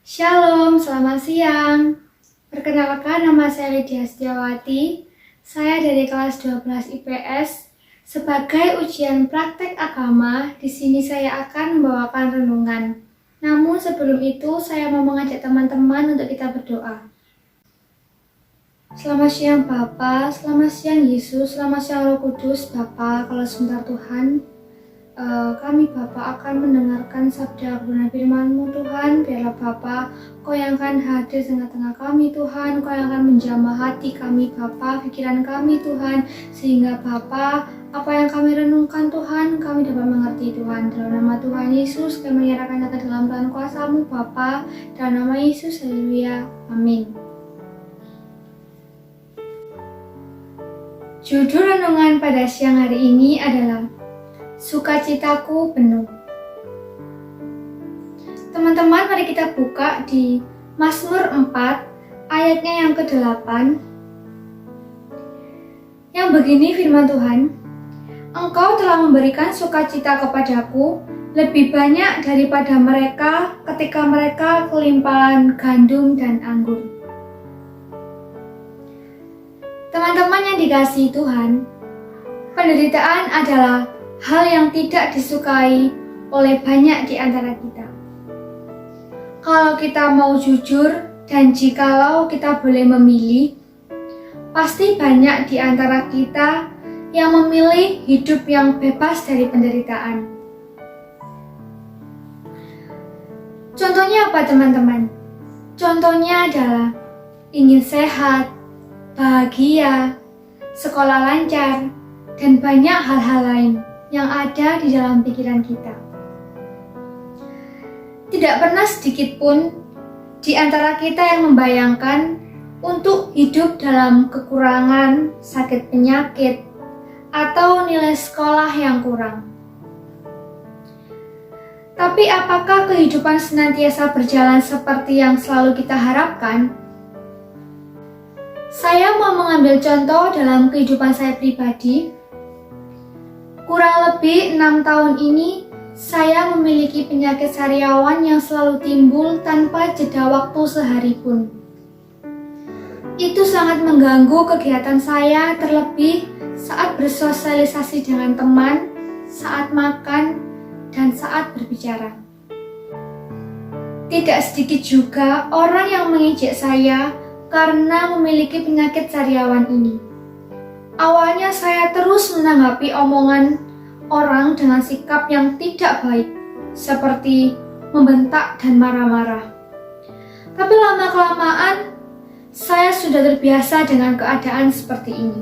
Shalom, selamat siang. Perkenalkan, nama saya Lydia Setiawati. Saya dari kelas 12 IPS. Sebagai ujian praktek agama, di sini saya akan membawakan renungan. Namun sebelum itu, saya mau mengajak teman-teman untuk kita berdoa. Selamat siang Bapa, selamat siang Yesus, selamat siang Roh Kudus. Bapa, kalau sebentar Tuhan, kami Bapa akan mendengarkan sabda kebenaran firman-Mu Tuhan. Biarlah Bapa, Kau yang akan hadir tengah-tengah kami Tuhan, Kau yang akan menjamah hati kami Bapa, pikiran kami Tuhan, sehingga Bapa, apa yang kami renungkan Tuhan, kami dapat mengerti Tuhan. Dalam nama Tuhan Yesus, kami menyerahkan ke dalam tangan kuasa-Mu Bapa, dalam nama Yesus, haleluya, amin. Judul renungan pada siang hari ini adalah Sukacitaku penuh. Teman-teman, mari kita buka di Mazmur 4 ayatnya yang ke-8. Yang begini firman Tuhan, Engkau telah memberikan sukacita kepadaku lebih banyak daripada mereka ketika mereka kelimpahan gandum dan anggur. Teman-teman yang dikasihi Tuhan, penderitaan adalah hal yang tidak disukai oleh banyak di antara kita. Kalau kita mau jujur dan jikalau kita boleh memilih, pasti banyak di antara kita yang memilih hidup yang bebas dari penderitaan. Contohnya apa teman-teman? Contohnya adalah ingin sehat, bahagia, sekolah lancar, dan banyak hal-hal lain yang ada di dalam pikiran kita. Tidak pernah sedikit pun di antara kita yang membayangkan untuk hidup dalam kekurangan, sakit penyakit, atau nilai sekolah yang kurang. Tapi apakah kehidupan senantiasa berjalan seperti yang selalu kita harapkan? Saya mau mengambil contoh dalam kehidupan saya pribadi. Kurang lebih 6 tahun ini, saya memiliki penyakit sariawan yang selalu timbul tanpa jeda waktu sehari pun. Itu sangat mengganggu kegiatan saya, terlebih saat bersosialisasi dengan teman, saat makan, dan saat berbicara. Tidak sedikit juga orang yang mengejek saya karena memiliki penyakit sariawan ini. Awalnya saya terus menanggapi omongan orang dengan sikap yang tidak baik, seperti membentak dan marah-marah. Tapi lama-kelamaan, saya sudah terbiasa dengan keadaan seperti ini.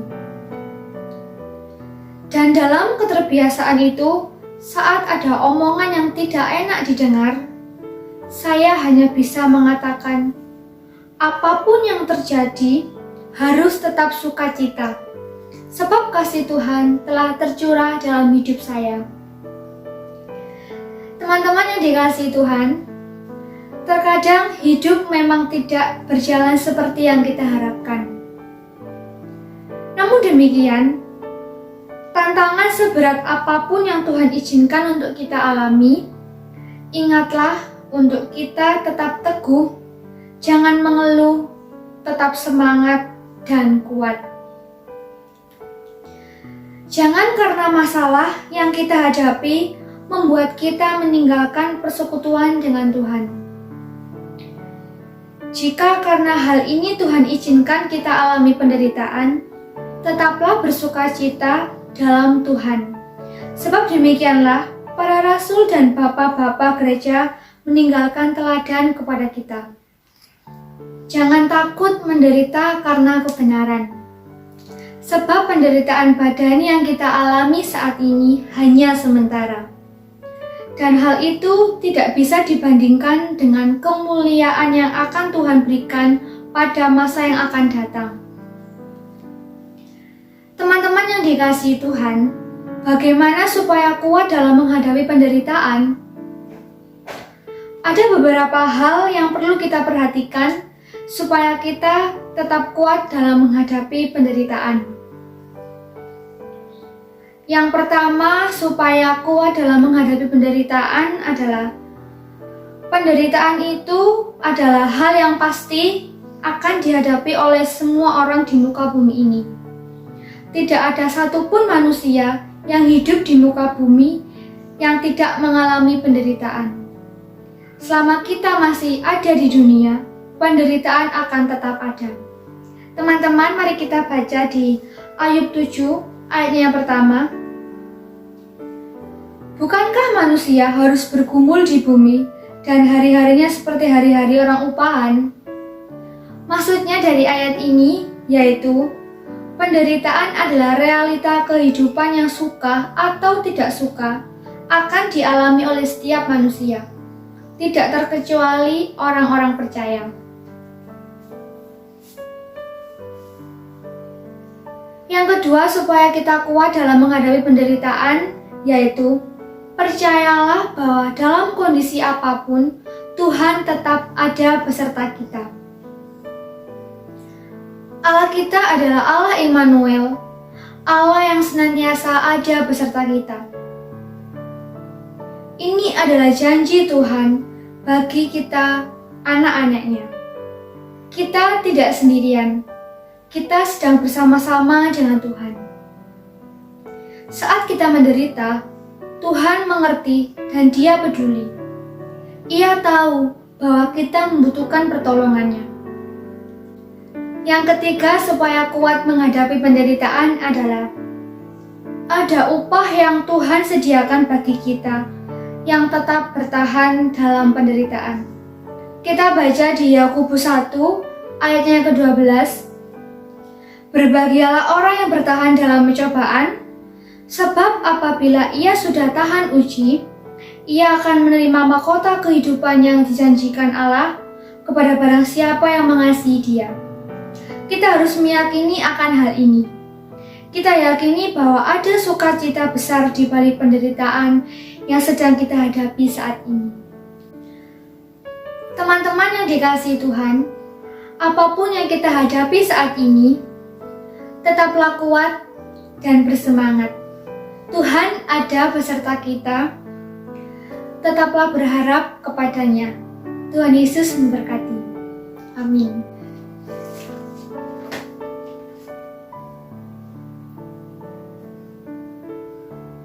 Dan dalam keterbiasaan itu, saat ada omongan yang tidak enak didengar, saya hanya bisa mengatakan, apapun yang terjadi, harus tetap sukacita. Sebab kasih Tuhan telah tercurah dalam hidup saya. Teman-teman yang dikasihi Tuhan, terkadang hidup memang tidak berjalan seperti yang kita harapkan. Namun demikian, tantangan seberat apapun yang Tuhan izinkan untuk kita alami, ingatlah untuk kita tetap teguh, jangan mengeluh, tetap semangat dan kuat. Jangan karena masalah yang kita hadapi membuat kita meninggalkan persekutuan dengan Tuhan. Jika karena hal ini Tuhan izinkan kita alami penderitaan, tetaplah bersukacita dalam Tuhan. Sebab demikianlah para rasul dan bapak-bapak gereja meninggalkan teladan kepada kita. Jangan takut menderita karena kebenaran. Sebab penderitaan badani yang kita alami saat ini hanya sementara. Dan hal itu tidak bisa dibandingkan dengan kemuliaan yang akan Tuhan berikan pada masa yang akan datang. Teman-teman yang dikasihi Tuhan, bagaimana supaya kuat dalam menghadapi penderitaan? Ada beberapa hal yang perlu kita perhatikan supaya kita tetap kuat dalam menghadapi penderitaan. Yang pertama, supaya kuat dalam menghadapi penderitaan adalah Penderitaan itu adalah hal yang pasti akan dihadapi oleh semua orang di muka bumi ini. Tidak ada satupun manusia yang hidup di muka bumi yang tidak mengalami penderitaan. Selama kita masih ada di dunia, penderitaan akan tetap ada. Teman-teman, mari kita baca di Ayub 7 ayatnya yang pertama. Bukankah manusia harus bergumul di bumi dan hari-harinya seperti hari-hari orang upahan? Maksudnya dari ayat ini yaitu penderitaan adalah realita kehidupan yang suka atau tidak suka akan dialami oleh setiap manusia, tidak terkecuali orang-orang percaya. Yang kedua, supaya kita kuat dalam menghadapi penderitaan, yaitu percayalah bahwa dalam kondisi apapun, Tuhan tetap ada beserta kita. Allah kita adalah Allah Immanuel, Allah yang senantiasa ada beserta kita. Ini adalah janji Tuhan bagi kita, anak-anaknya. Kita tidak sendirian, kita sedang bersama-sama dengan Tuhan. Saat kita menderita, Tuhan mengerti dan Dia peduli. Ia tahu bahwa kita membutuhkan pertolongannya. Yang ketiga, supaya kuat menghadapi penderitaan adalah ada upah yang Tuhan sediakan bagi kita yang tetap bertahan dalam penderitaan. Kita baca di Yakobus 1 ayatnya yang ke-12. Berbahagialah orang yang bertahan dalam pencobaan, sebab apabila ia sudah tahan uji, ia akan menerima mahkota kehidupan yang dijanjikan Allah kepada barang siapa yang mengasihi Dia. Kita harus meyakini akan hal ini. Kita yakini bahwa ada sukacita besar di balik penderitaan yang sedang kita hadapi saat ini. Teman-teman yang dikasihi Tuhan, apapun yang kita hadapi saat ini, tetaplah kuat dan bersemangat. Tuhan ada beserta kita. Tetaplah berharap kepadanya. Tuhan Yesus memberkati. Amin.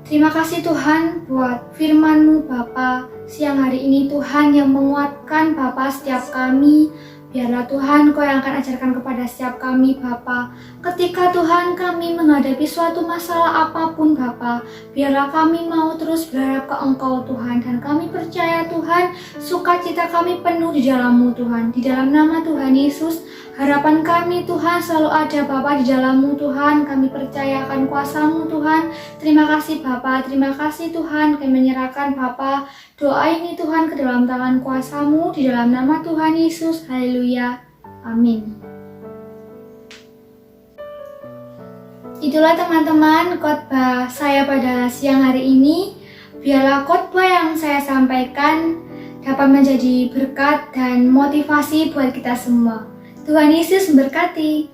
Terima kasih Tuhan buat firman-Mu Bapa. Siang hari ini Tuhan yang menguatkan Bapa setiap kami. Biarlah Tuhan Kau yang akan ajarkan kepada setiap kami Bapa. Ketika Tuhan kami menghadapi suatu masalah apapun Bapa, biarlah kami mau terus berharap ke Engkau Tuhan. Dan kami percaya Tuhan, sukacita kami penuh di dalam-Mu Tuhan. Di dalam nama Tuhan Yesus, harapan kami Tuhan selalu ada Bapa di dalam-Mu Tuhan. Kami percaya akan kuasa-Mu Tuhan. Terima kasih Bapa, terima kasih Tuhan. Kami menyerahkan Bapa doa ini Tuhan ke dalam tangan kuasa-Mu. Di dalam nama Tuhan Yesus, haleluya, amin. Itulah teman-teman khotbah saya pada siang hari ini. Biarlah khotbah yang saya sampaikan dapat menjadi berkat dan motivasi buat kita semua. Tuhan Yesus memberkati.